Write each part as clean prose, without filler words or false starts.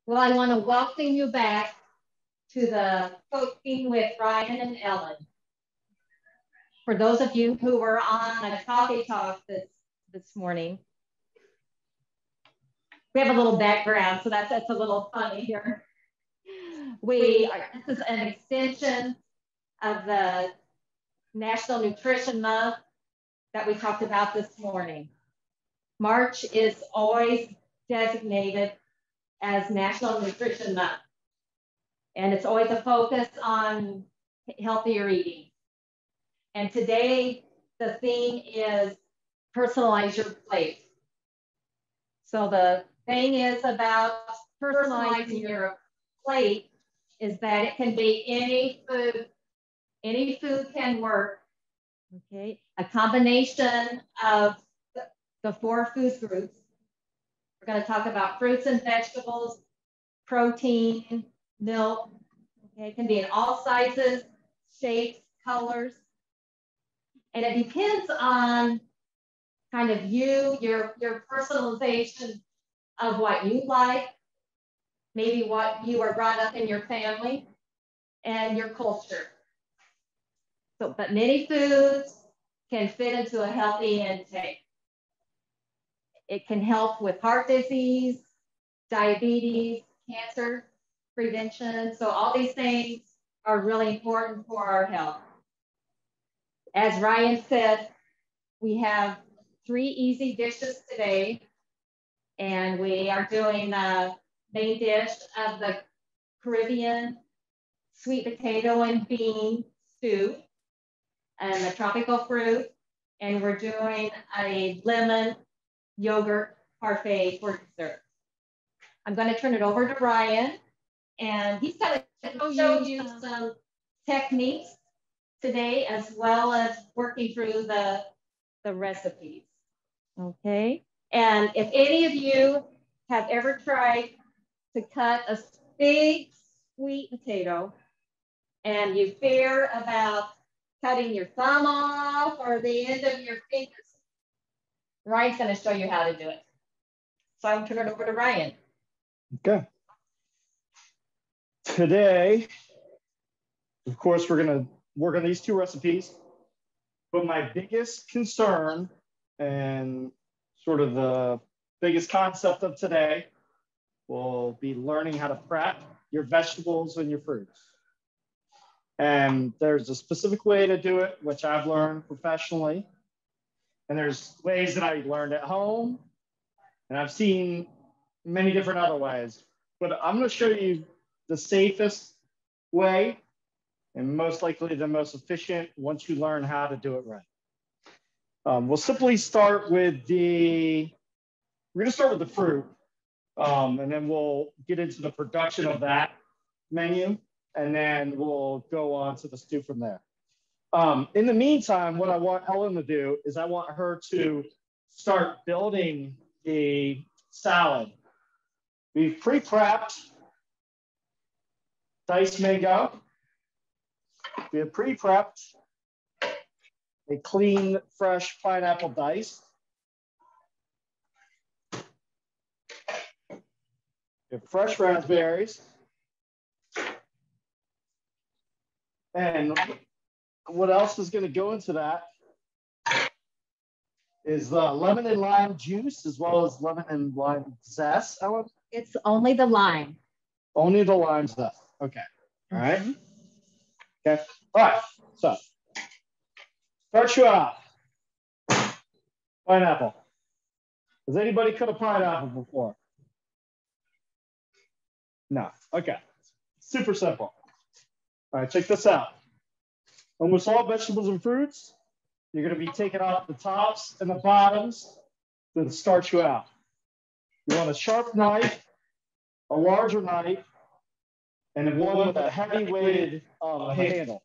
Well, I want to welcome you back to the Cooking with Ryan and Ellen. For those of you who were on a coffee talk this morning, we have a little background, so that's a little funny here. This is an extension of the National Nutrition Month that we talked about this morning. March is always designated as National Nutrition Month. And it's always a focus on healthier eating. And today, the theme is personalize your plate. So the thing is about personalizing your plate is that it can be any food. Any food can work. Okay, a combination of the 4 food groups. We're going to talk about fruits and vegetables, protein, milk. Okay, it can be in all sizes, shapes, colors. And it depends on kind of your personalization of what you like, maybe what you were brought up in your family, and your culture. So, but many foods can fit into a healthy intake. It can help with heart disease, diabetes, cancer prevention. So all these things are really important for our health. As Ryan said, we have 3 easy dishes today, and we are doing the main dish of the Caribbean sweet potato and bean stew and the tropical fruit, and we're doing a lemon yogurt parfait for dessert. I'm going to turn it over to Ryan, and he's going to show you some techniques today, as well as working through the recipes. Okay. And if any of you have ever tried to cut a big sweet potato and you fear about cutting your thumb off or the end of your fingers, Ryan's going to show you how to do it. So I'm turning it over to Ryan. Okay. Today, of course, we're going to work on these 2 recipes, but my biggest concern and sort of the biggest concept of today will be learning how to prep your vegetables and your fruits. And there's a specific way to do it, which I've learned professionally. And there's ways that I learned at home. And I've seen many different other ways. But I'm going to show you the safest way and most likely the most efficient once you learn how to do it right. We'll simply start with we're going to start with the fruit. And then we'll get into the production of that menu. And then we'll go on to the stew from there. In the meantime, what I want Ellen to do is I want her to start building the salad. We've pre-prepped diced mango. We have pre-prepped a clean, fresh pineapple dice. We have fresh raspberries. And what else is going to go into that is lemon and lime juice, as well as lemon and lime zest, Ellen? It's only the lime. Only the lime zest. Okay. All right. Okay. All right. So, start you off. Pineapple. Has anybody cut a pineapple before? No. Okay. Super simple. All right, check this out. Almost all vegetables and fruits, you're going to be taking off the tops and the bottoms to start you out. You want a sharp knife, a larger knife, and then one with a heavy-weighted handle.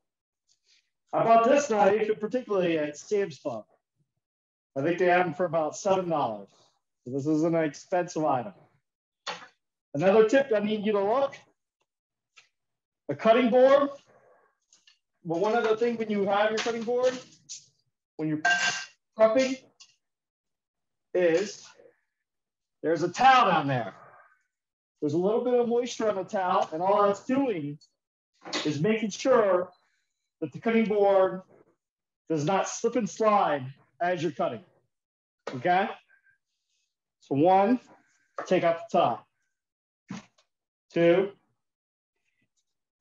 I bought this knife, particularly at Sam's Club. I think they have them for about $7. So this is an expensive item. Another tip I need you to look. A cutting board. But one other thing when you have your cutting board, when you're prepping, is there's a towel down there. there's a little bit of moisture on the towel, and all that's doing is making sure that the cutting board does not slip and slide as you're cutting. Okay? So 1, take out the top. 2,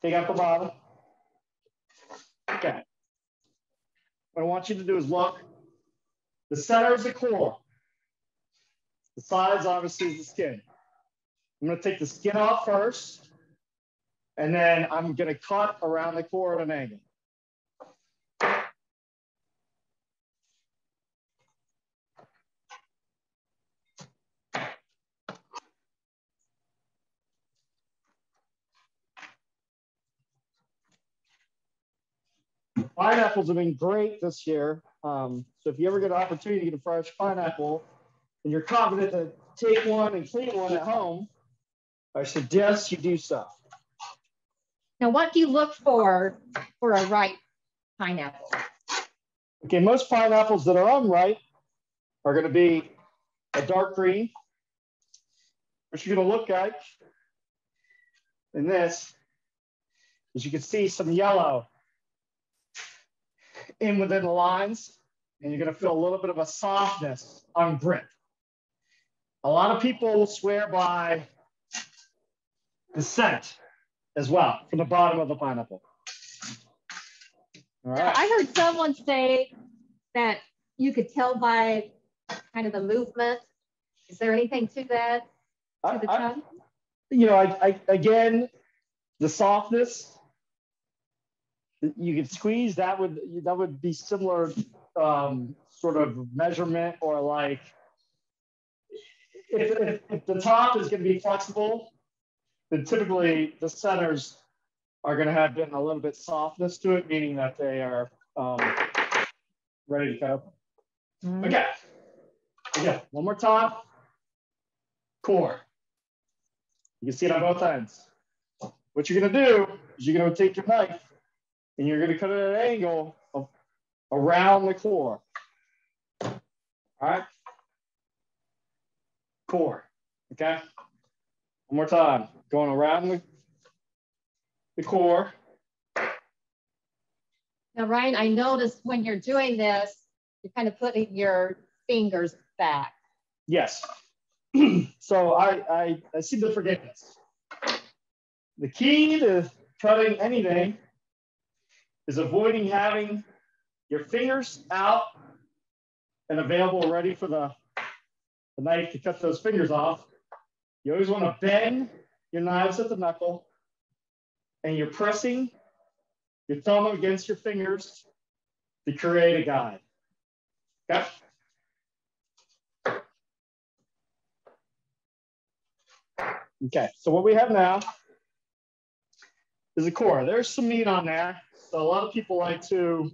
take out the bottom. Okay. What I want you to do is look. The center is the core. The sides, obviously, is the skin. I'm going to take the skin off first, and then I'm going to cut around the core at an angle. Pineapples have been great this year. So if you ever get an opportunity to get a fresh pineapple and you're confident to take one and clean one at home, I suggest you do so. Now, what do you look for a ripe pineapple? Okay, most pineapples that are unripe are going to be a dark green. What you're going to look at in this is you can see some yellow in within the lines, and you're going to feel a little bit of a softness on grip. A lot of people swear by the scent as well from the bottom of the pineapple. All right. I heard someone say that you could tell by kind of the movement. Is there anything to that? To the tongue? You know, again, the softness. You could squeeze. That would be similar sort of measurement, or like if the top is going to be flexible, then typically the centers are going to have a little bit softness to it, meaning that they are ready to go. Okay. Okay. One more time. Core. You can see it on both ends. What you're going to do is you're going to take your knife and you're going to cut it at an angle around the core. All right. Core. Okay. One more time. Going around the core. Now, Ryan, I noticed when you're doing this, you're kind of putting your fingers back. Yes. So I seem to forget this. The key to cutting anything is avoiding having your fingers out and available ready for the knife to cut those fingers off. You always want to bend your knives at the knuckle, and you're pressing your thumb against your fingers to create a guide. Okay? Okay, so what we have now is a core. There's some meat on there. So a lot of people like to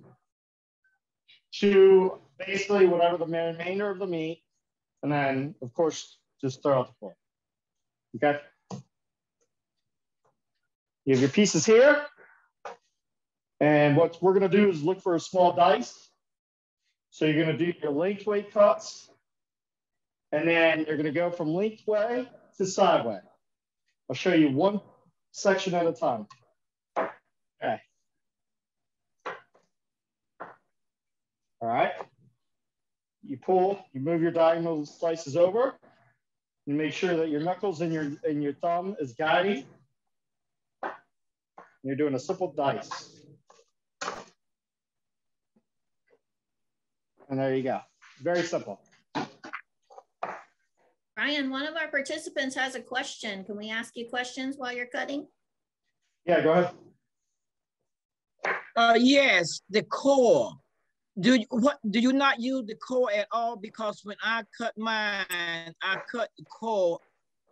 chew basically whatever the remainder of the meat, and then, of course, just throw out the core. Okay? You have your pieces here. And what we're going to do is look for a small dice. So you're going to do your lengthway cuts. And then you're going to go from lengthway to sideway. I'll show you one section at a time. Okay. All right. You pull, you move your diagonal slices over. You make sure that your knuckles and your thumb is guiding. You're doing a simple dice. And there you go. Very simple. Ryan, one of our participants has a question. Can we ask you questions while you're cutting? Yeah, go ahead. Yes, the core. Do you not use the core at all? Because when I cut mine, I cut the core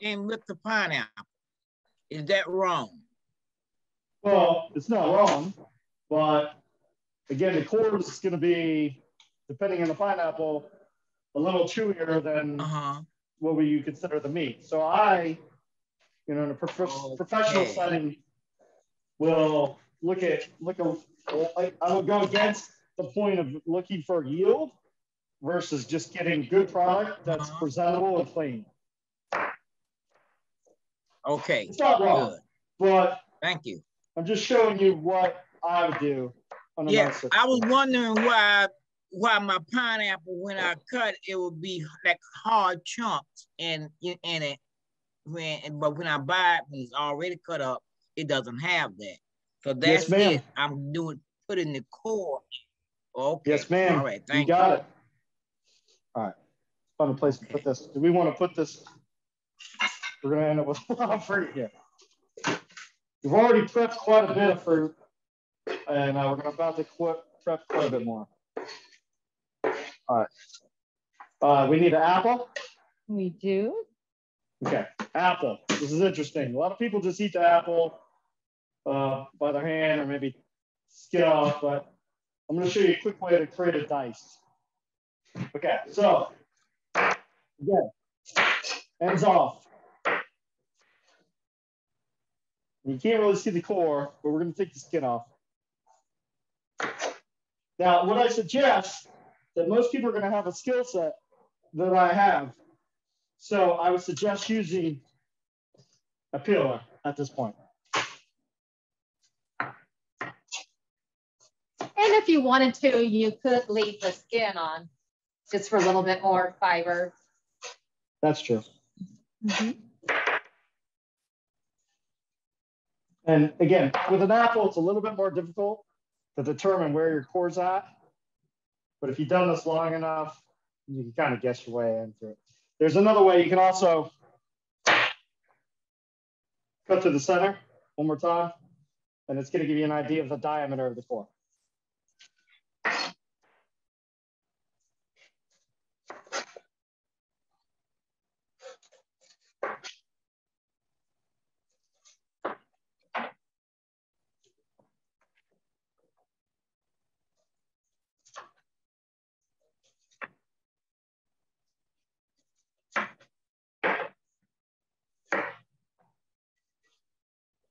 in with the pineapple. Is that wrong? Well, it's not wrong, but again, the core is going to be, depending on the pineapple, a little chewier than what would you consider the meat. So I, in a professional setting, will I will go against the point of looking for yield versus just getting good product that's presentable and clean. Okay. It's not wrong, good. but Thank you. I'm just showing you what I would do. Yeah, I was wondering why my pineapple, when I cut, it would be like hard chunks in it. But when I buy it, when it's already cut up, it doesn't have that. So that's it. I'm putting the core. Okay. Yes, ma'am. All right. Thank you. You got it. All right. Find a place to put this. Do we want to put this? We're going to end up with a lot of fruit here. We've already prepped quite a bit of fruit, and we're about to prep quite a bit more. All right. We need an apple. We do. Okay. Apple. This is interesting. A lot of people just eat the apple by their hand or maybe skin off, but I'm going to show you a quick way to create a dice. Okay. So, again, ends off. You can't really see the core, but we're going to take the skin off. Now, what I suggest that most people are going to have a skill set that I have. So I would suggest using a peeler at this point. And if you wanted to, you could leave the skin on just for a little bit more fiber. That's true. Mm-hmm. And again, with an apple, it's a little bit more difficult to determine where your core's at. But if you've done this long enough, you can kind of guess your way into it. There's another way. You can also cut to the center one more time, and it's going to give you an idea of the diameter of the core.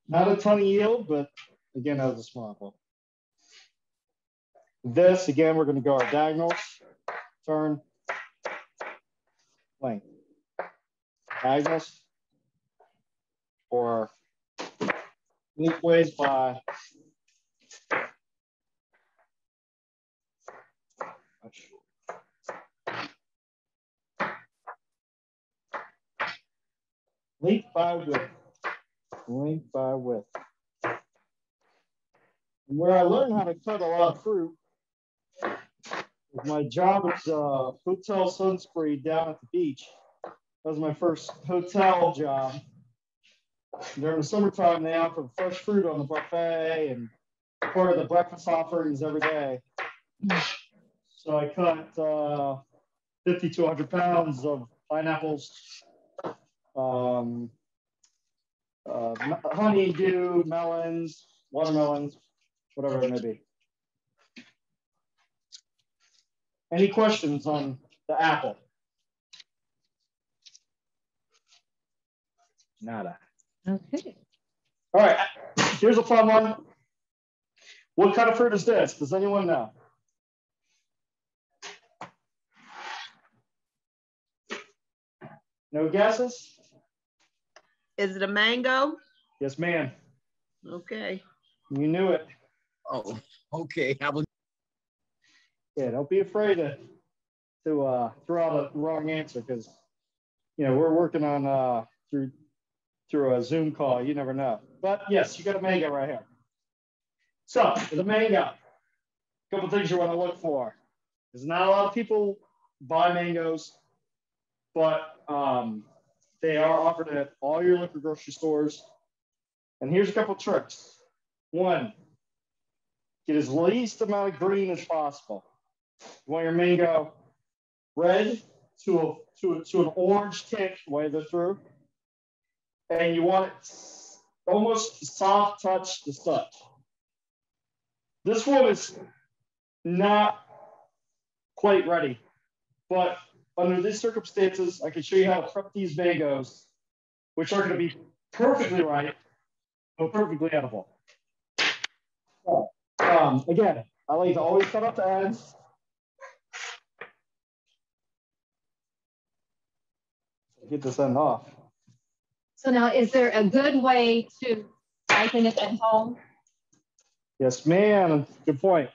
Not a ton of yield, but again, that was a small apple. This, again, we're going to go our diagonals, turn, length. Diagonals, or lengthways by length by width. Length by width. And where I learned how to cut a lot of fruit was my job at Hotel Sunspree down at the beach. That was my first hotel job. During the summertime, they offered fresh fruit on the buffet and part of the breakfast offerings every day. So I cut 50 to 100 pounds of pineapples, honeydew, melons, watermelons, whatever it may be. Any questions on the apple? Nada. Okay. All right, here's a fun one. What kind of fruit is this? Does anyone know? No guesses? Is it a mango? Yes, ma'am. Okay. You knew it. Oh, okay. Yeah, don't be afraid to throw out a wrong answer because, you know, we're working on through a Zoom call. You never know. But yes, you got a mango right here. So the mango, a couple things you want to look for. There's not a lot of people buy mangoes, but they are offered at all your liquor grocery stores. And here's a couple tricks. One, get as least amount of green as possible. You want your mango red to an orange tint way through. And you want it almost soft touch to touch. This one is not quite ready, but under these circumstances, I can show you how to prep these mangoes, which are going to be perfectly ripe, but perfectly edible. So, again, I like to always cut off the ends. Get this end off. So now, is there a good way to ripen it at home? Yes, ma'am. Good point.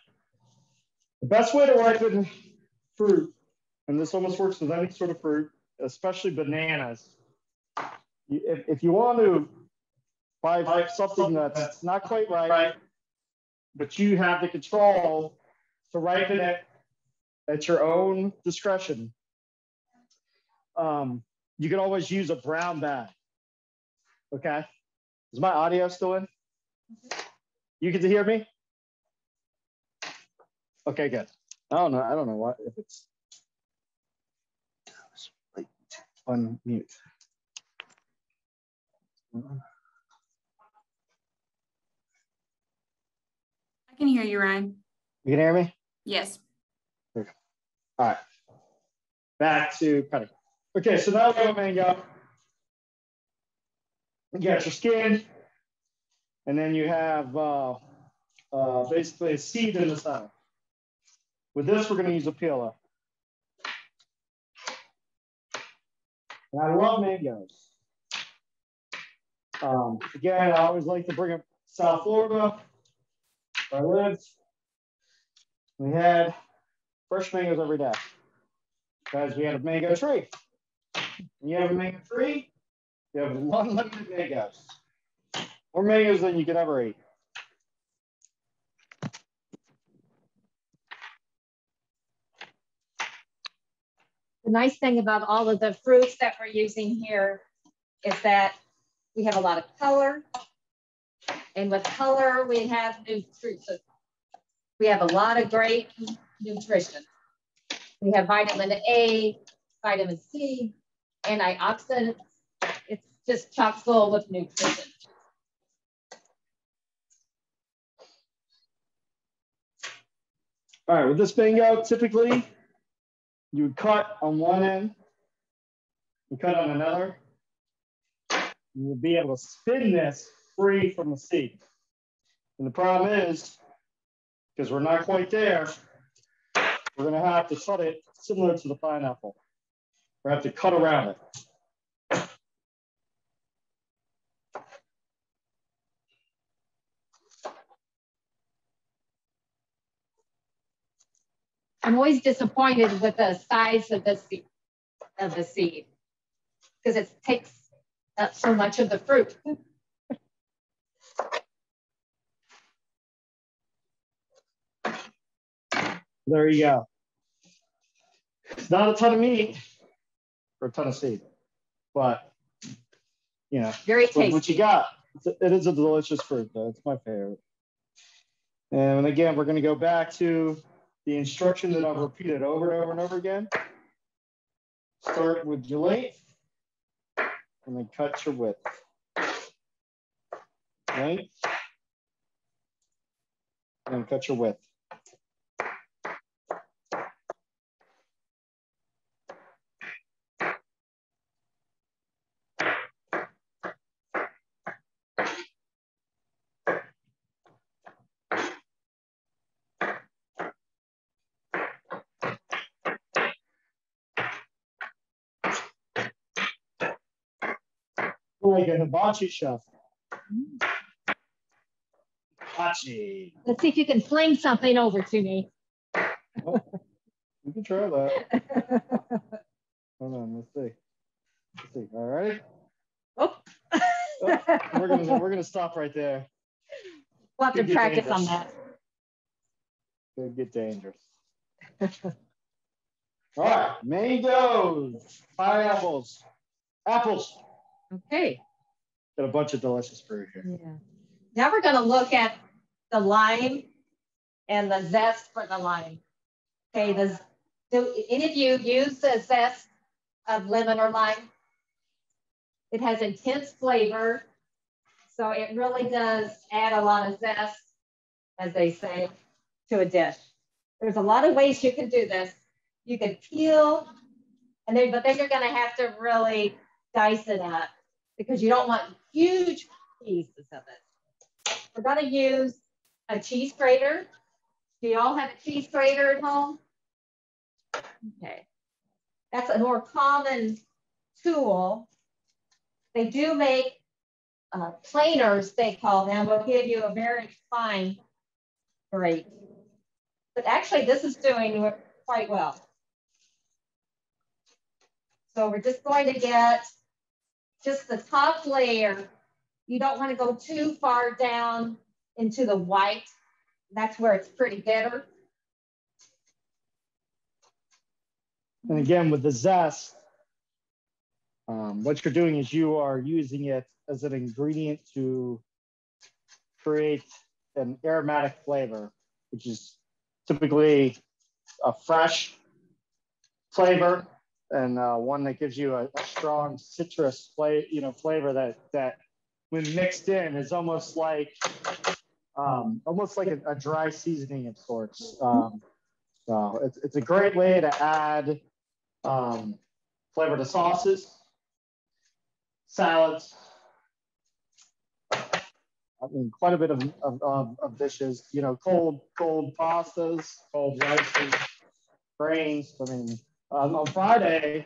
The best way to ripen fruit, and this almost works with any sort of fruit, especially bananas. If you want to buy something that's not quite right, but you have the control to ripen it at your own discretion, you can always use a brown bag. Okay? Is my audio still in? You get to hear me? Okay, good. I don't know what if it's like unmute. I can hear you, Ryan. You can hear me? Yes. Okay. All right. Back to cutting. Okay, so now we have mango. You got your skin, and then you have basically a seed in the center. With this, we're going to use a peeler. And I love mangoes. Again, I always like to bring up South Florida, where I lived. We had fresh mangoes every day because we had a mango tree. When you have a mango tree, you have unlimited mangoes. More mangoes than you could ever eat. The nice thing about all of the fruits that we're using here is that we have a lot of color. And with color, we have nutrition. We have a lot of great nutrition. We have vitamin A, vitamin C, antioxidants. It's just chock full of nutrition. All right, with this mango, typically you would cut on one end, you cut on another. You will be able to spin this free from the seed. And the problem is, because we're not quite there, we're going to have to cut it similar to the pineapple. We have to cut around it. I'm always disappointed with the size of the seed because it takes up so much of the fruit. There you go. It's not a ton of meat or a ton of seed, but you know, Very tasty. What you got. It is a delicious fruit, though. It's my favorite. And again, we're going to go back to the instruction that I've repeated over and over and over again. Start with your length and then cut your width. Length and then cut your width. Like a hibachi chef. Hibachi. Let's see if you can fling something over to me. Oh, we can try that. Hold on, let's see. Let's see. All right. Oh. Oh, we're gonna stop right there. We'll have to Could get practice dangerous. on that. Could get dangerous. All right, mangoes, pineapples, apples. Okay. Got a bunch of delicious fruit here. Yeah. Now we're going to look at the lime and the zest for the lime. Okay. Do any of you use the zest of lemon or lime? It has intense flavor. So it really does add a lot of zest, as they say, to a dish. There's a lot of ways you can do this. You can peel, but then you're going to have to really dice it up because you don't want huge pieces of it. We're going to use a cheese grater. Do you all have a cheese grater at home? Okay. That's a more common tool They do make planers, they call them, will give you a very fine grate. But actually, this is doing quite well. So we're just going to get just the top layer. You don't want to go too far down into the white. That's where it's pretty bitter. And again, with the zest, what you're doing is you are using it as an ingredient to create an aromatic flavor, which is typically a fresh flavor and one that gives you a strong citrus flavor that when mixed in is almost like a dry seasoning of sorts. So it's a great way to add flavor to sauces, salads. I mean, quite a bit of dishes. You know, cold pastas, cold rices, grains. I mean, on Friday,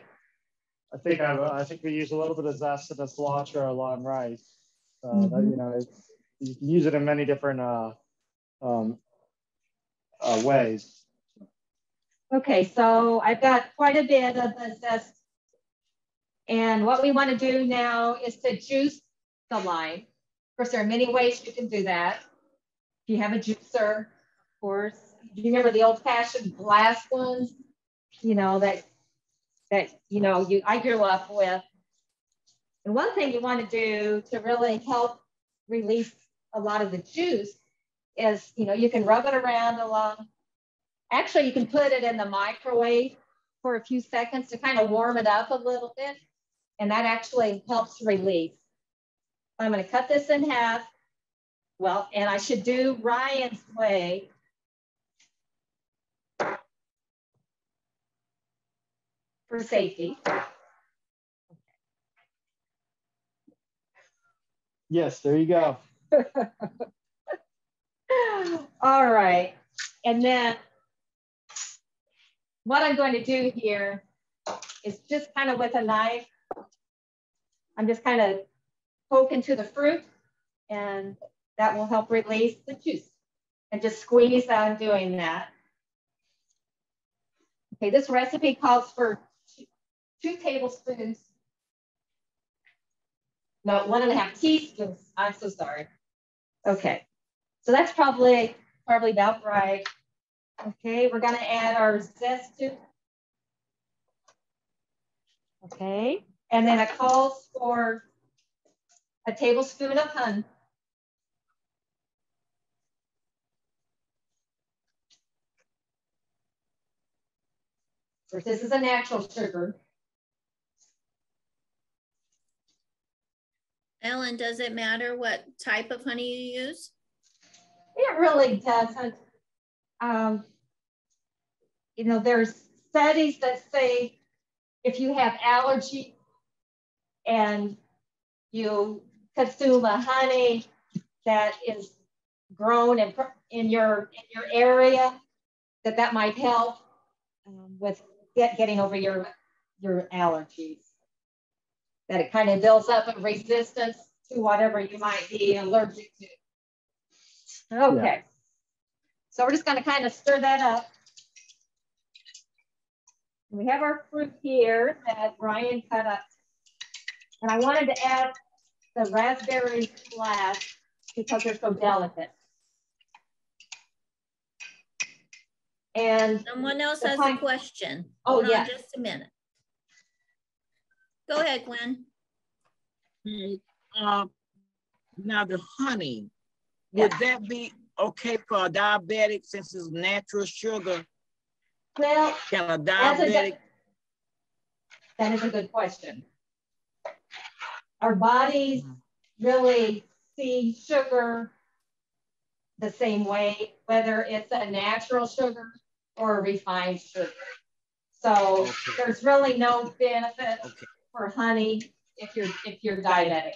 I think we use a little bit of zest in a cilantro lime rice. That, you know, you can use it in many different ways. Okay, so I've got quite a bit of the zest. And what we want to do now is to juice the lime. Of course, there are many ways you can do that. If you have a juicer, of course. Do you remember the old-fashioned glass ones? You know, that I grew up with. And one thing you want to do to really help release a lot of the juice is, you know, you can rub it around along. Actually, you can put it in the microwave for a few seconds to kind of warm it up a little bit. And that actually helps release. I'm going to cut this in half. Well, and I should do Ryan's way. For safety. Yes, there you go. All right. And then what I'm going to do here is just kind of with a knife, I'm just kind of poking to the fruit, and that will help release the juice. And just squeeze out doing that. Okay, this recipe calls for 2 tablespoons. No, 1.5 teaspoons. I'm so sorry. Okay, so that's probably about right. Okay, we're gonna add our zest to. Okay, and then it calls for a tablespoon of honey. Of course, this is a natural sugar. Ellen, does it matter what type of honey you use? It really doesn't. You know, there's studies that say if you have allergy and you consume a honey that is grown in your area, that might help with getting over your allergies. That it kind of builds up a resistance to whatever you might be allergic to. Okay, yeah. So we're just going to kind of stir that up. We have our fruit here that Ryan cut up. And I wanted to add the raspberries last because they're so delicate. And someone else has a question. Oh, yeah. Just a minute. Go ahead, Gwen. Okay. Now the honey, would that be okay for a diabetic since it's natural sugar? Well, can a diabetic? That is a good question. Our bodies really see sugar the same way, whether it's a natural sugar or a refined sugar. So there's really no benefit for honey if you're diabetic.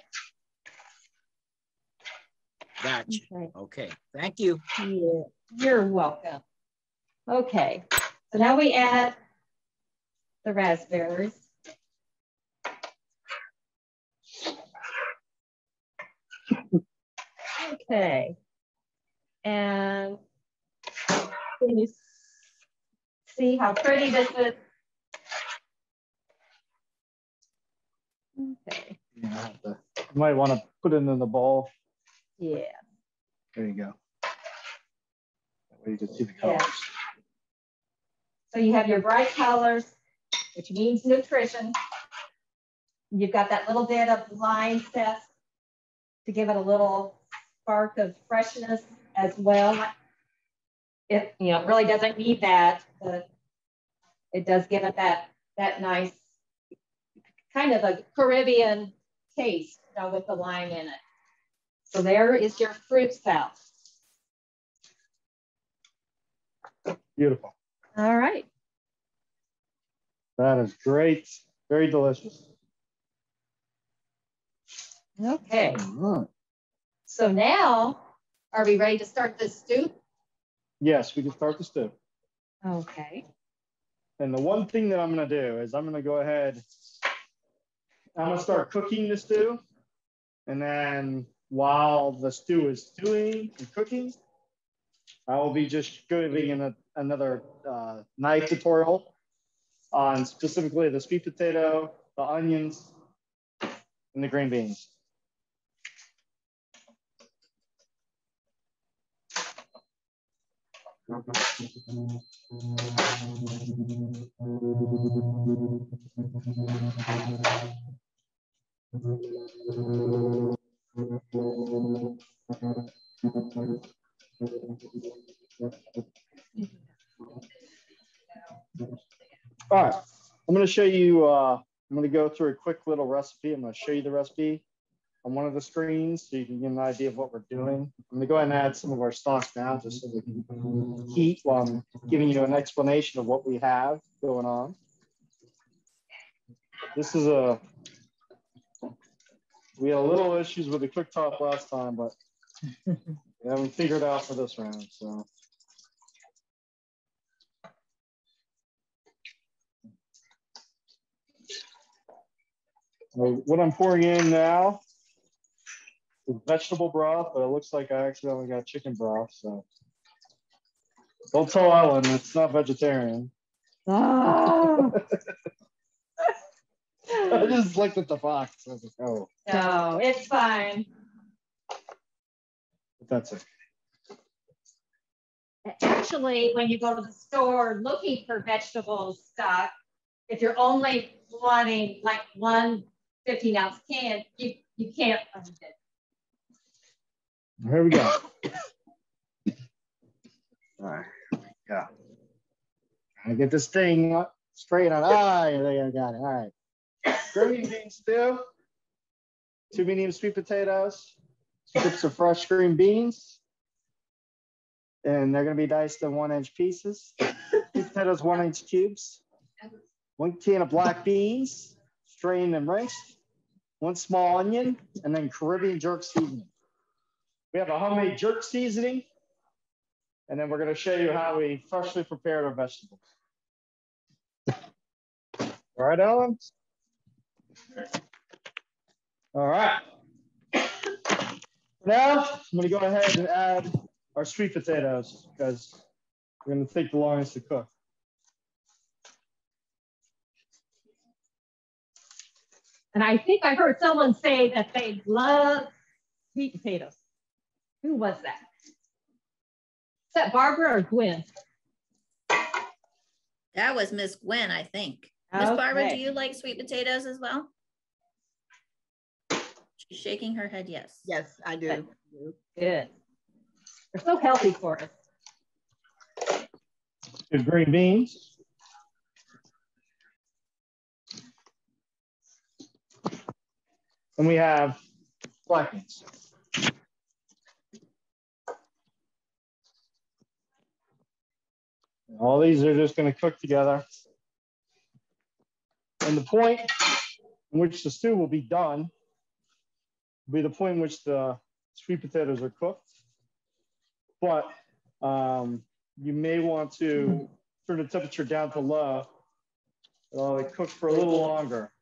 Gotcha. Okay. Thank you. Yeah, you're welcome. Okay. So now we add the raspberries. Okay. And can you see how pretty this is? Okay. Yeah, you might want to put it in the bowl. Yeah. There you go. That way you can see the colors. Yeah. So you have your bright colors, which means nutrition. You've got that little bit of line set to give it a little spark of freshness as well. It really doesn't need that, but it does give it that nice kind of a Caribbean taste, with the lime in it. So there is your fruit salad. Beautiful. All right. That is great. Very delicious. Okay. All right. So now, are we ready to start this stew? Yes, we can start the stew. Okay. And the one thing that I'm going to do is I'm going to go ahead. I'm going to start cooking the stew. And then while the stew is stewing and cooking, I will be just giving another knife tutorial on specifically the sweet potato, the onions, and the green beans. All right, I'm going to show you, I'm going to go through a quick little recipe. I'm going to show you the recipe on one of the screens so you can get an idea of what we're doing. I'm going to go ahead and add some of our stock now just so we can heat while I'm giving you an explanation of what we have going on. This is we had a little issues with the cooktop last time, but we haven't figured out for this round, so. What I'm pouring in now is vegetable broth, but it looks like I accidentally got chicken broth, so. Don't tell Ellen, it's not vegetarian. Oh. I just looked at the box. I was like, oh. No, it's fine. But that's it. Actually, when you go to the store looking for vegetable stock, if you're only wanting like one 15-ounce can, you can't find it. Here we go. All right, yeah. Trying to get this thing straight on. Ah, I got it. All right. Green bean stew, 2 medium sweet potatoes, 2 cups of fresh green beans, and they're going to be diced in 1-inch pieces. Sweet potatoes, 1-inch cubes. 1 can of black beans, strained and rinsed. 1 small onion, and then Caribbean jerk seasoning. We have a homemade jerk seasoning, and then we're going to show you how we freshly prepared our vegetables. All right, Ellen? All right. Now, I'm going to go ahead and add our sweet potatoes because we're going to take the longest to cook. And I think I heard someone say that they love sweet potatoes. Who was that? Is that Barbara or Gwen? That was Miss Gwen, I think. Miss Okay. Barbara, do you like sweet potatoes as well? She's shaking her head yes. Yes, I do. Good. They're so healthy for us. Good green beans. And we have black beans. All these are just going to cook together. And the point in which the stew will be done will be the point in which the sweet potatoes are cooked. But you may want to turn the temperature down to low. It'll cook for a little longer.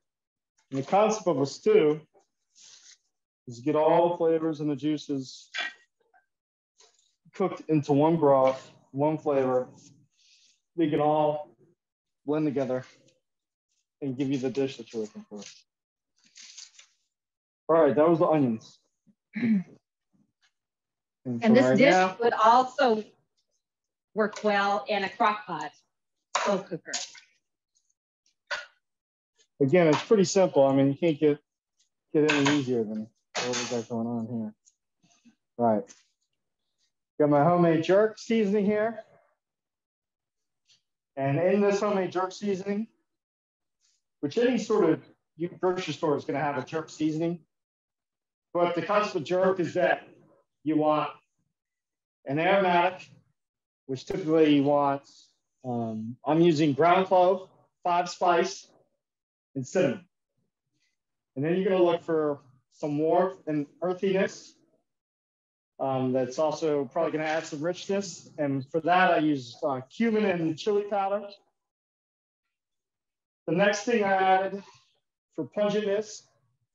And the concept of a stew is get all the flavors and the juices cooked into one broth, one flavor. They can all blend together and give you the dish that you're looking for. All right, that was the onions. And so this right dish now, would also work well in a crock pot, slow cooker. again, it's pretty simple. I mean, you can't get any easier than what we got going on here. All right. Got my homemade jerk seasoning here. And in this homemade jerk seasoning, which any sort of grocery store is going to have a jerk seasoning. But the concept of jerk is that you want an aromatic, which typically you want, I'm using ground clove, 5 spice, and cinnamon. And then you're going to look for some warmth and earthiness. That's also probably going to add some richness. And for that, I use cumin and chili powder. The next thing I added for pungentness,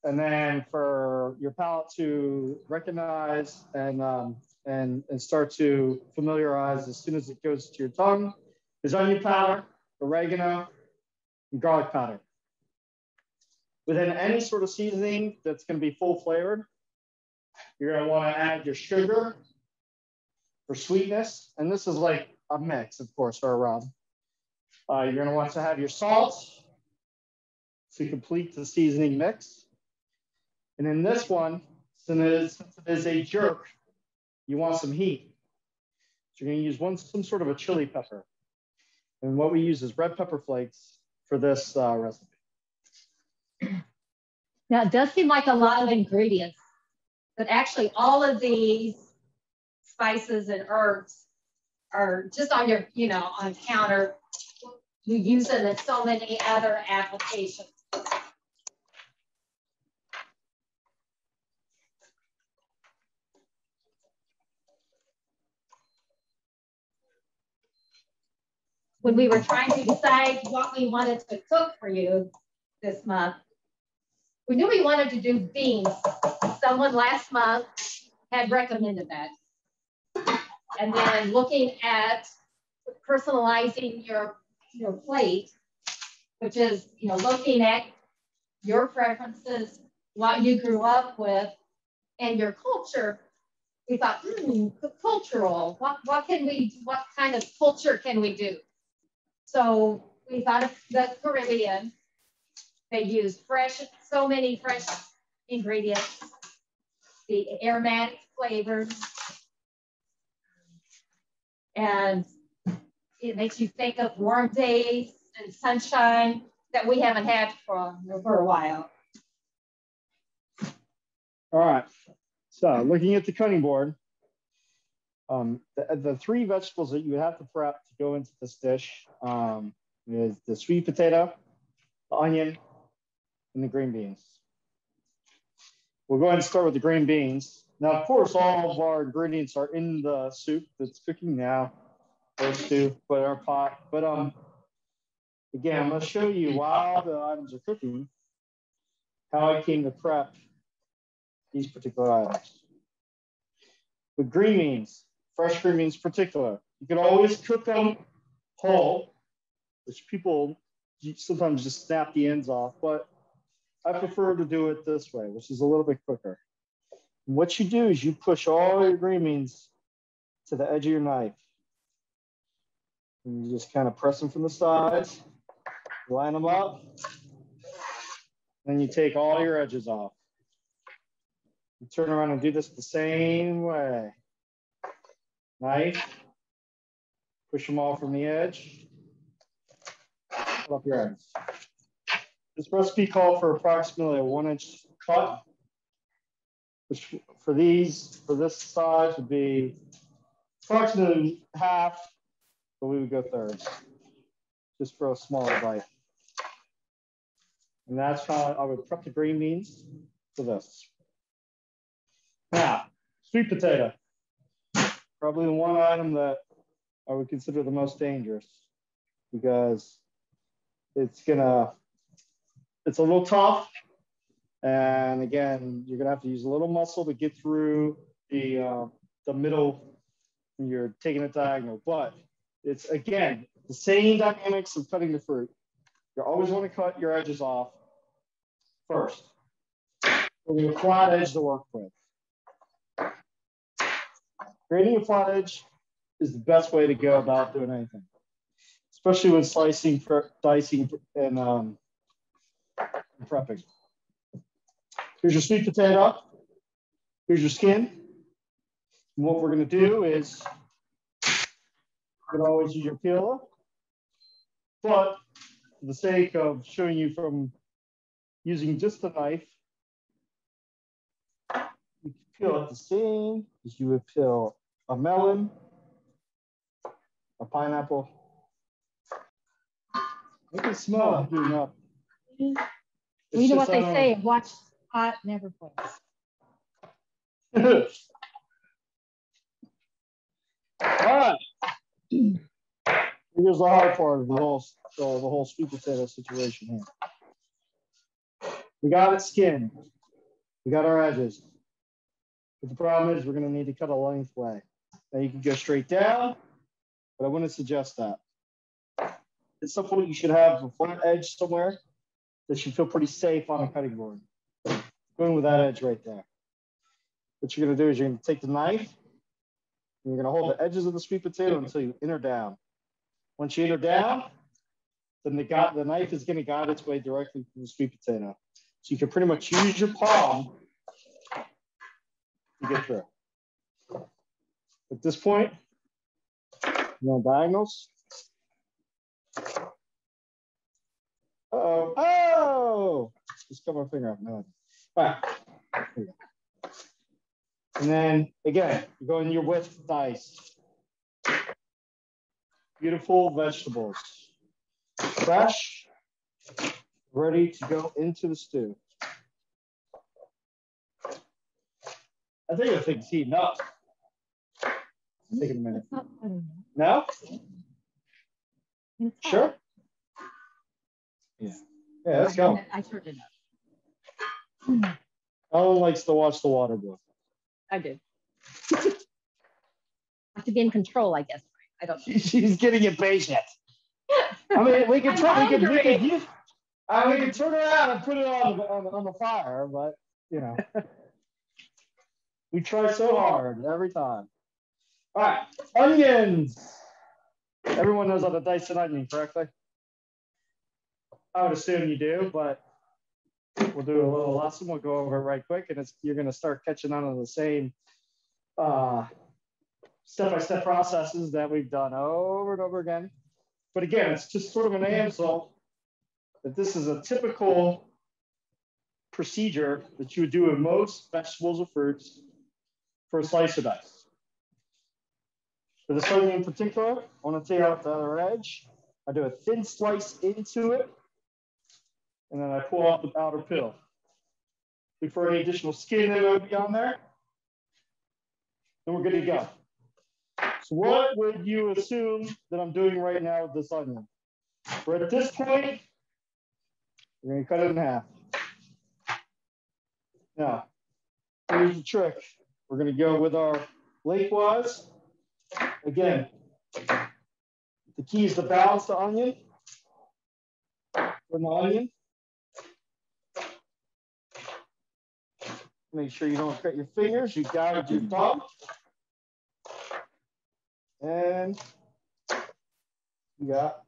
and then for your palate to recognize and start to familiarize as soon as it goes to your tongue, is onion powder, oregano, and garlic powder. Within any sort of seasoning that's going to be full flavored, you're going to want to add your sugar for sweetness. And this is like a mix, of course, or a rub. You're going to want to have your salt to complete the seasoning mix. And in this one, since it is a jerk, you want some heat. So you're going to use some sort of a chili pepper. And what we use is red pepper flakes for this recipe. Now, it does seem like a lot of ingredients, but actually all of these spices and herbs are just on your, on counter. You use them in so many other applications. When we were trying to decide what we wanted to cook for you this month, we knew we wanted to do beans. Someone last month had recommended that. And then looking at personalizing your plate, which is, looking at your preferences, what you grew up with, and your culture, we thought, cultural, what kind of culture can we do? So we thought of the Caribbean. They use so many fresh ingredients, the aromatic flavors, and it makes you think of warm days and sunshine that we haven't had for a while. All right, so looking at the cutting board, the 3 vegetables that you have to prep to go into this dish is the sweet potato, the onion, and the green beans. We'll go ahead and start with the green beans. Now, of course, all of our ingredients are in the soup that's cooking now, or stew, but our pot. But again, I'm going to show you while the items are cooking how I came to prep these particular items. With green beans, fresh green beans in particular, you can always cook them whole, which people sometimes just snap the ends off, but I prefer to do it this way, which is a little bit quicker. And what you do is you push all your green beans to the edge of your knife. And you just kind of press them from the sides, line them up, then you take all your edges off. You turn around and do this the same way. Knife, push them all from the edge, pull up your ends. This recipe called for approximately a 1-inch cut, which for this size would be approximately half, but we would go thirds, just for a smaller bite. And that's how I would prep the green beans for this. Now, sweet potato, probably the one item that I would consider the most dangerous because it's a little tough, And again, you're gonna have to use a little muscle to get through the middle when you're taking it diagonal. But it's, again, the same dynamics of cutting the fruit. You always want to cut your edges off first. We're going to flat edge to work with. Creating a flat edge is the best way to go about doing anything, especially when slicing, dicing, and prepping. Here's your sweet potato. Here's your skin. And what we're going to do is, you can always use your peeler, but for the sake of showing you from using just the knife, you can peel it the same as you would peel a melon, a pineapple. You can smell it heating up. You know what they say, watch hot, never boils. All right. Here's the hard part of the whole sweet potato situation here. We got it skinned. We got our edges. But the problem is we're going to need to cut a lengthway. Now you can go straight down, but I wouldn't suggest that. At some point you should have a flat edge somewhere that you feel pretty safe on a cutting board. Going with that edge right there. What you're going to do is you're going to take the knife and you're going to hold the edges of the sweet potato until you enter down. Once you enter down, then the knife is going to guide its way directly to the sweet potato. So you can pretty much use your palm to get through. At this point, diagonals. Uh-oh. Oh! Just cut my finger off. No. All right. Here we go. And then, again, you go in your width dice. Beautiful vegetables. Fresh, ready to go into the stew. I think the thing's heating up. Take a minute. No? Sure? Yeah. Yeah, let's go. I sure did not. Ellen likes to watch the water boil. I do. I have to be in control, I guess. I don't know. She's getting impatient. I mean, we can turn around and put it on the fire, but you know, we try so hard every time. All right, onions. Everyone knows how to dice an onion correctly. I would assume you do, but we'll do a little lesson. We'll go over it right quick, and you're going to start catching on to the same step-by-step processes that we've done over and over again. But again, it's just sort of an answer that this is a typical procedure that you would do in most vegetables or fruits for a slice of dice. For this onion in particular, I want to take out the other edge. I do a thin slice into it, and then I pull out the outer peel. Look for any additional skin that would be on there, and we're good to go. So what would you assume that I'm doing right now with this onion? We're at this point, we're going to cut it in half. Now, here's the trick. We're going to go with our lengthwise. Again, the key is to balance the onion. From the onion. Make sure you don't cut your fingers. You guide your thumb. And you got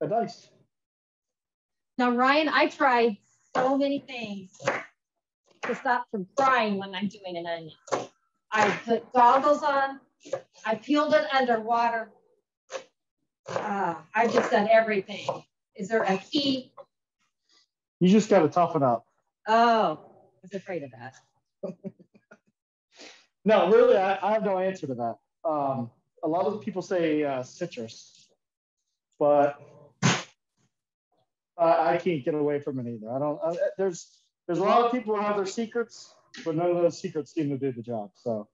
a dice. Now, Ryan, I tried so many things to stop from crying when I'm doing an onion. I put goggles on. I peeled it underwater. I've just done everything. Is there a key? You just got to toughen up. Oh, I was afraid of that. No, really, I have no answer to that. A lot of people say citrus, but I can't get away from it either. I don't. There's a lot of people who have their secrets, but none of those secrets seem to do the job. So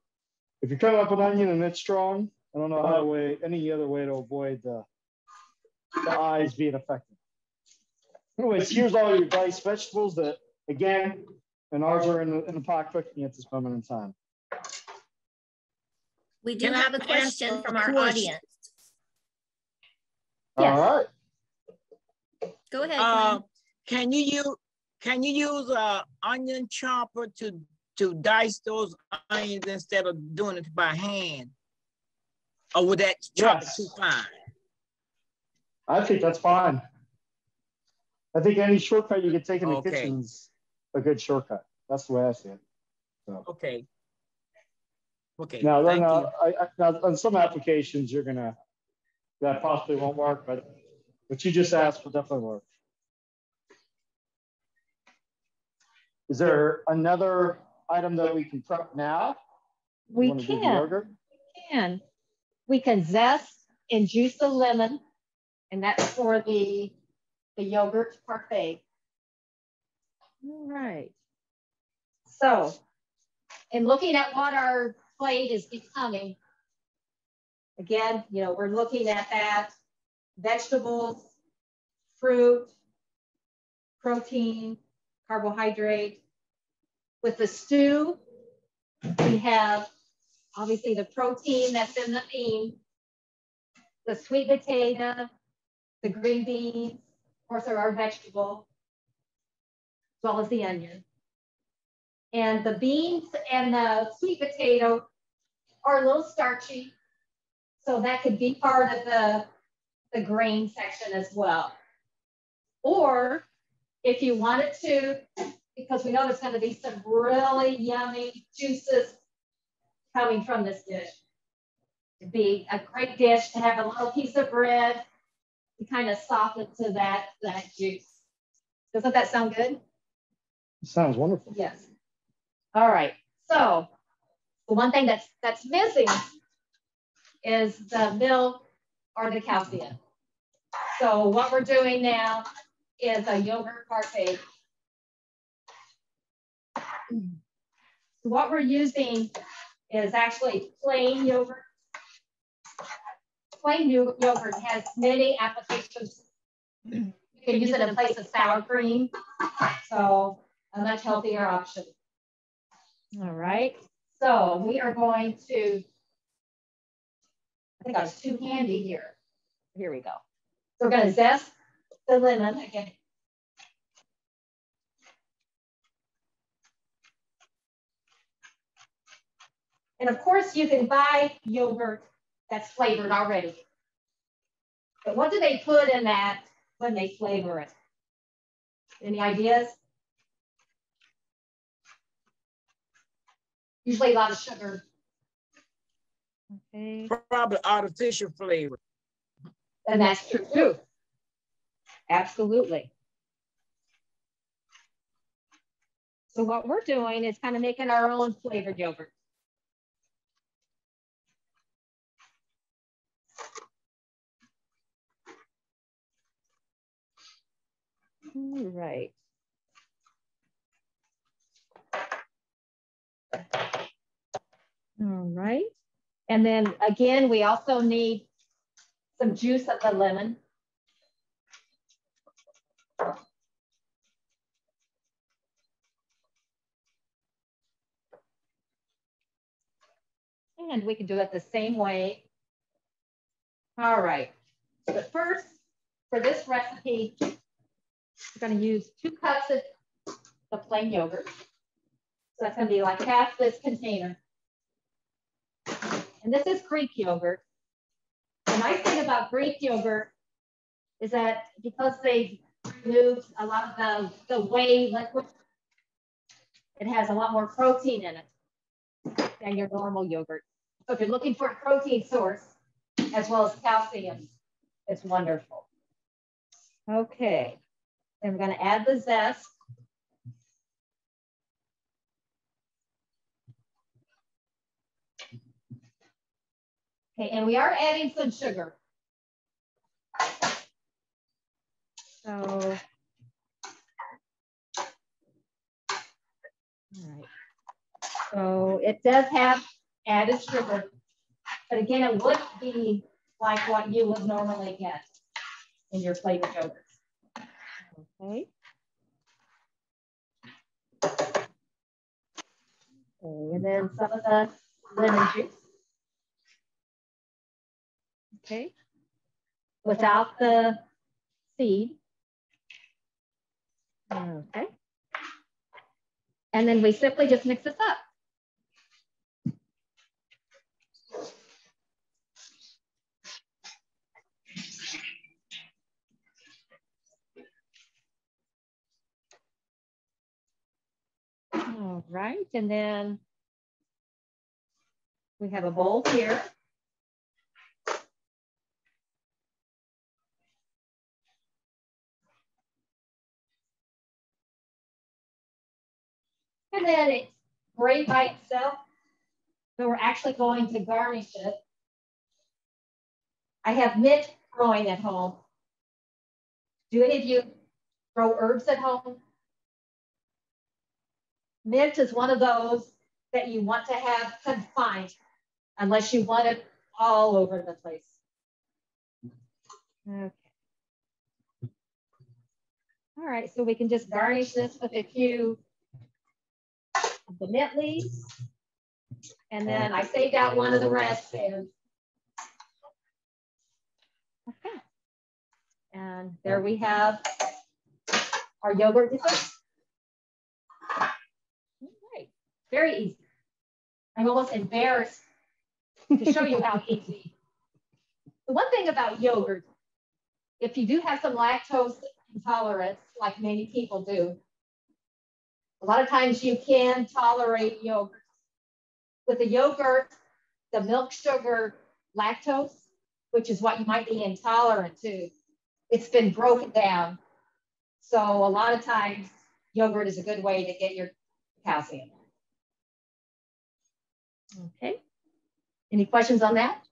if you're cutting up an onion and it's strong, I don't know any other way to avoid the eyes being affected. Anyways, here's all your diced vegetables that Again, and ours are in the pot cooking at this moment in time. We do Can I have a ask question a from our question? audience. Yes. All right. Go ahead, Queen. Can you use a onion chopper to dice those onions instead of doing it by hand? Or would that chop it Yes. too fine? I think that's fine. I think any shortcut you can take in the Okay. kitchen's a good shortcut. That's the way I see it. So. Okay. Okay. Now, Thank then, you. now, on some applications, that possibly won't work, but what you just asked will definitely work. Is there another item that we can prep now? We wanna do the can. yogurt? We can zest and juice a lemon, and that's for the yogurt parfait. All right. So, in looking at what our plate is becoming, again, we're looking at that vegetables, fruit, protein, carbohydrate. With the stew, we have obviously the protein that's in the bean, the sweet potato, the green beans, of course, are our vegetable, as well as the onion. And the beans and the sweet potato are a little starchy, so that could be part of the grain section as well. Or if you wanted to, because we know there's going to be some really yummy juices coming from this dish. It'd be a great dish to have a little piece of bread to kind of soften to that juice. Doesn't that sound good? Sounds wonderful. Yes. All right. So the one thing that's missing is the milk or the calcium. So what we're doing now is a yogurt parfait. What we're using is actually plain yogurt. Plain yogurt has many applications. You can use it in place of sour cream, so a much healthier option. All right, so we are going to, I think I was too handy here. Here we go. So we're going to zest the lemon again. And of course, you can buy yogurt that's flavored already. But what do they put in that when they flavor it? Any ideas? Usually a lot of sugar. Okay. Probably artificial flavor. And that's true too. Absolutely. So what we're doing is kind of making our own flavored yogurt. All right. All right. And then again, we also need some juice of the lemon. And we can do it the same way. All right. But first, for this recipe, we're going to use 2 cups of the plain yogurt. So that's going to be like half this container. And this is Greek yogurt. The nice thing about Greek yogurt is that because they removed a lot of the whey liquid, it has a lot more protein in it than your normal yogurt. So if you're looking for a protein source, as well as calcium, it's wonderful. Okay, then we're going to add the zest. Okay, and we are adding some sugar. So, all right. So it does have added sugar, but again, it wouldn't be like what you would normally get in your flavored yogurts. Okay. Okay, and then some of the lemon juice. Okay, without the seed. Okay. And then we simply just mix this up. All right, and then we have a bowl here. And then it's great by itself, but we're actually going to garnish it. I have mint growing at home. Do any of you grow herbs at home? Mint is one of those that you want to have confined, unless you want it all over the place. Okay. All right, so we can just garnish this with a few of the mint leaves. And then I saved out one of the rest. And okay. And there we have our yogurt dessert. All right, very easy. I'm almost embarrassed to show you how easy. The one thing about yogurt, if you do have some lactose intolerance, like many people do, a lot of times you can tolerate yogurt. With the yogurt, the milk sugar lactose, which is what you might be intolerant to, it's been broken down. So a lot of times yogurt is a good way to get your calcium. Okay, any questions on that?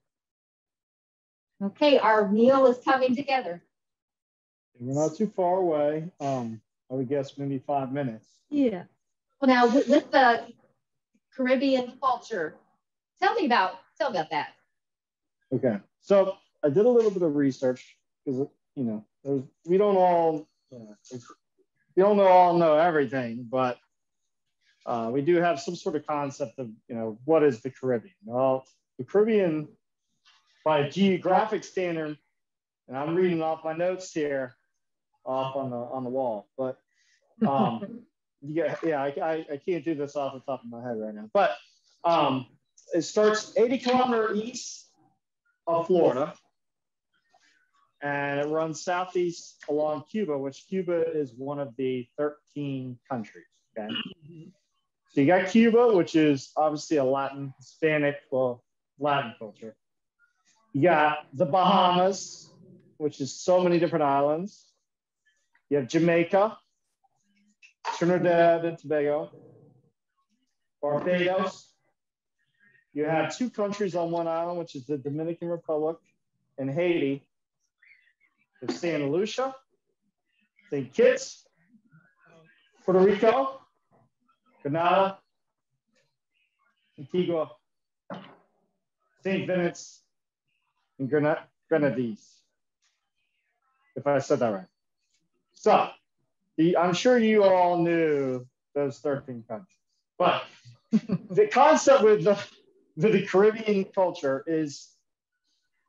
Okay, our meal is coming together. We're not too far away. I would guess maybe 5 minutes. Yeah. Well, now with the Caribbean culture, tell me about that. Okay, so I did a little bit of research because we don't all know everything, but we do have some sort of concept of what is the Caribbean. Well, the Caribbean, by a geographic standard, and I'm reading off my notes here, off on the wall, but I can't do this off the top of my head right now. But it starts 80 kilometers east of Florida, and it runs southeast along Cuba, which Cuba is one of the 13 countries. Okay, so you got Cuba, which is obviously a Latin culture. You got the Bahamas, which is so many different islands. You have Jamaica, Trinidad and Tobago, Barbados. You have two countries on one island, which is the Dominican Republic and Haiti. There's Santa Lucia, St. Kitts, Puerto Rico, Grenada, Antigua, St. Vincent, and Grenadines, if I said that right. So, I'm sure you all knew those 13 countries, but the concept with the Caribbean culture is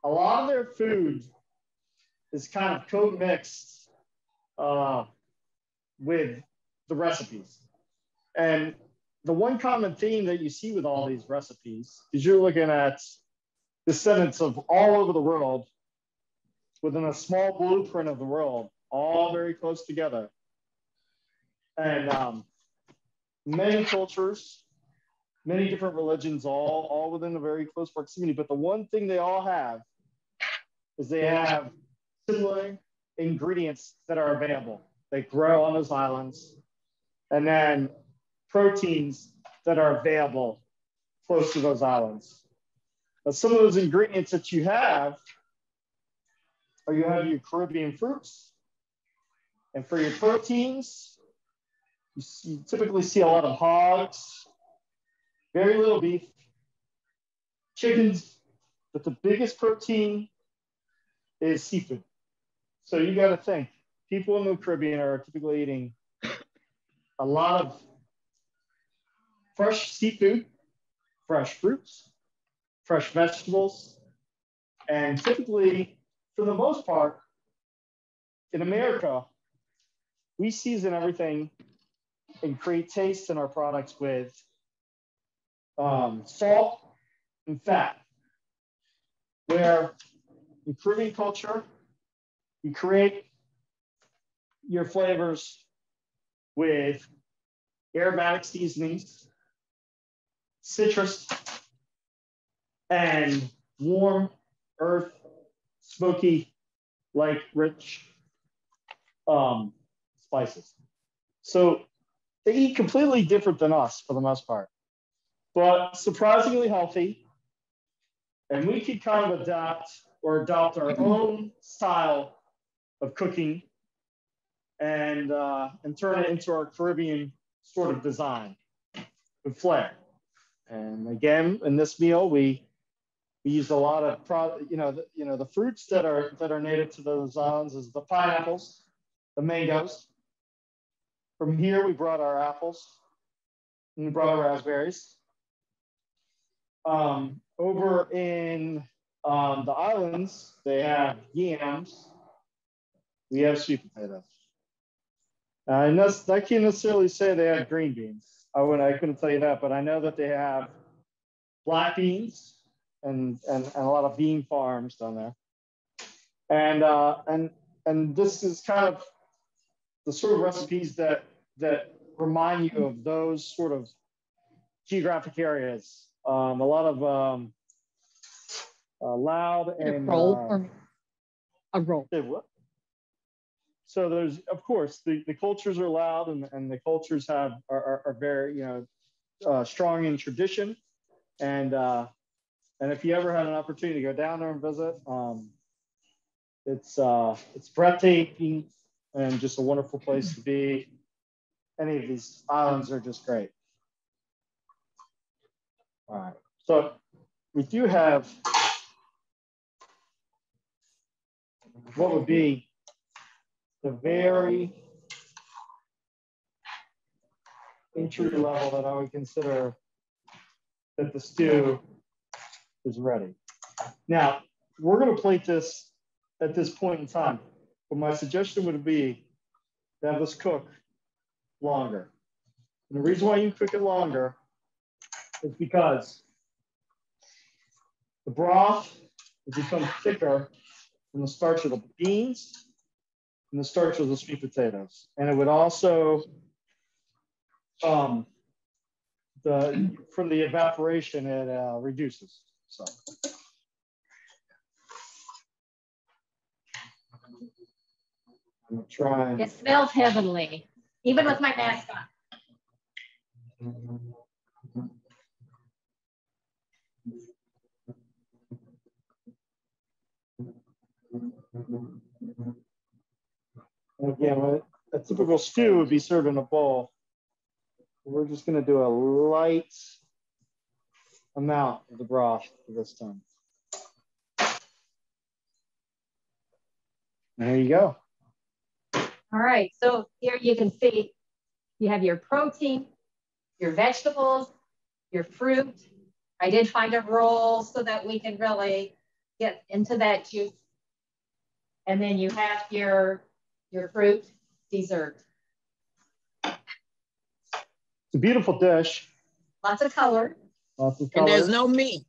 a lot of their food is kind of co-mixed with the recipes. And the one common theme that you see with all these recipes is you're looking at descendants of all over the world within a small blueprint of the world, all very close together. And many cultures, many different religions, all within a very close proximity. But the one thing they all have is they have similar ingredients that are available. They grow on those islands. And then proteins that are available close to those islands. Now, some of those ingredients that you have are you have your Caribbean fruits. And for your proteins, you typically see a lot of hogs, very little beef, chickens, but the biggest protein is seafood. So you got to think, people in the Caribbean are typically eating a lot of fresh seafood, fresh fruits, fresh vegetables, and typically, for the most part, in America, we season everything and create taste in our products with salt and fat, where in Caribbean culture, you create your flavors with aromatic seasonings, citrus, and warm earth, smoky, like rich spices. So they eat completely different than us for the most part, but surprisingly healthy. And we could kind of adapt or adopt our own style of cooking and turn it into our Caribbean sort of design with flair. And again, in this meal, we used a lot of the fruits that are native to those islands is the pineapples, the mangoes. From here, we brought our apples and we brought our raspberries. Over in the islands, they have yams. We have sweet potatoes. I can't necessarily say they have green beans. I couldn't tell you that, but I know that they have black beans and a lot of bean farms down there. And this is kind of the sort of recipes that remind you of those sort of geographic areas. A lot of loud and a roll for me. A roll. What? So there's, of course, the cultures are loud and the cultures are very strong in tradition, and if you ever had an opportunity to go down there and visit, it's breathtaking and just a wonderful place to be. Any of these islands are just great. All right, so we do have what would be the very entry level that I would consider that the stew is ready. Now, we're going to plate this at this point in time, but my suggestion would be to have this cook longer. And the reason why you cook it longer is because the broth will become thicker from the starch of the beans and the starch of the sweet potatoes. And it would also, from the evaporation, it reduces. So. I'm gonna try. It smells heavenly, even with my mask on. Again, a typical stew would be served in a bowl. We're just going to do a light amount of the broth for this time. There you go. All right, so here you can see you have your protein, your vegetables, your fruit. I did find a roll so that we can really get into that juice. And then you have your fruit dessert. It's a beautiful dish. Lots of color. Lots of color. And there's no meat.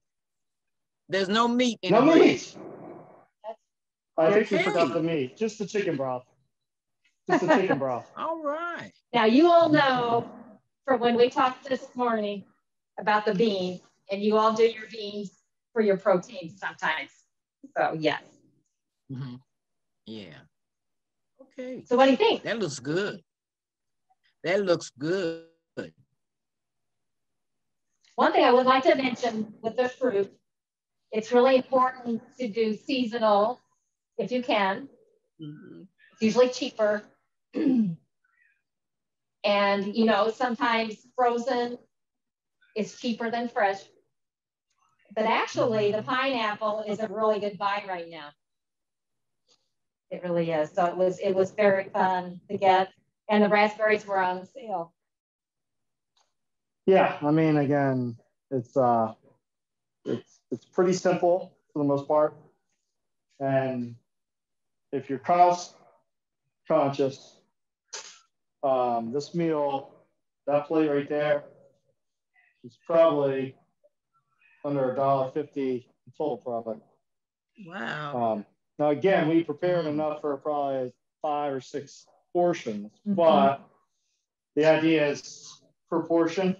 There's no meat in no the meat. I think Okay. you forgot the meat. Just the chicken broth. Just the chicken broth. All right. Now you all know from when we talked this morning about the beans, and you all do your beans for your protein sometimes. So yes. Mm-hmm. Yeah. Okay. So what do you think? That looks good. That looks good. One thing I would like to mention with the fruit, it's really important to do seasonal if you can. Mhm. It's usually cheaper. And sometimes frozen is cheaper than fresh. But actually the pineapple is a really good buy right now. It really is. So it was very fun to get, and the raspberries were on sale. Yeah, I mean, again, it's pretty simple for the most part. And if you're cost conscious, this meal, that plate right there, is probably under $1.50 total product. Wow. Now again, we prepared enough for probably 5 or 6 portions, but the idea is per portion.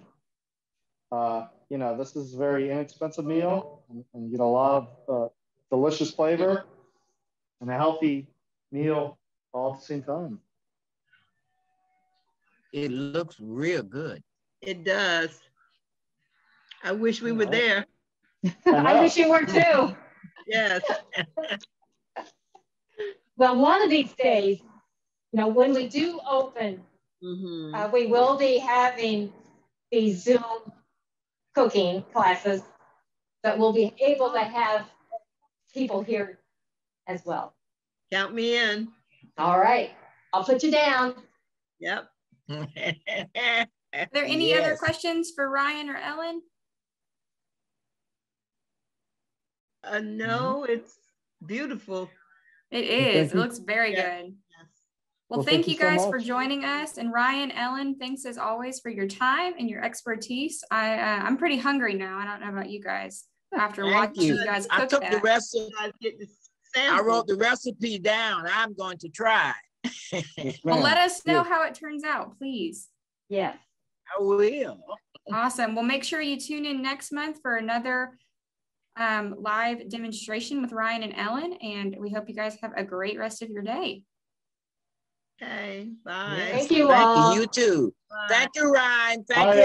You know, this is a very inexpensive meal, and you get a lot of delicious flavor and a healthy meal all at the same time. It looks real good. It does. I wish we were there. I wish you were too. Yes. Well, one of these days, you know, when we do open, we will be having these Zoom cooking classes that we'll be able to have people here as well. Count me in. All right, I'll put you down. Yep. Are there any other questions for Ryan or Ellen? No, it's beautiful. It is. It looks very good. Yes. Well, thank you guys for joining us. And Ryan, Ellen, thanks as always for your time and your expertise. I'm pretty hungry now. I don't know about you guys. After watching you guys cook I took that. the recipe. I wrote the recipe down. I'm going to try. Well, let us know how it turns out, please. Yes. I will. Awesome. Well, make sure you tune in next month for another live demonstration with Ryan and Ellen. And we hope you guys have a great rest of your day. Okay, bye. Thank you all. Thank you, you too. Bye. Thank you, Ryan. Thank Bye. you.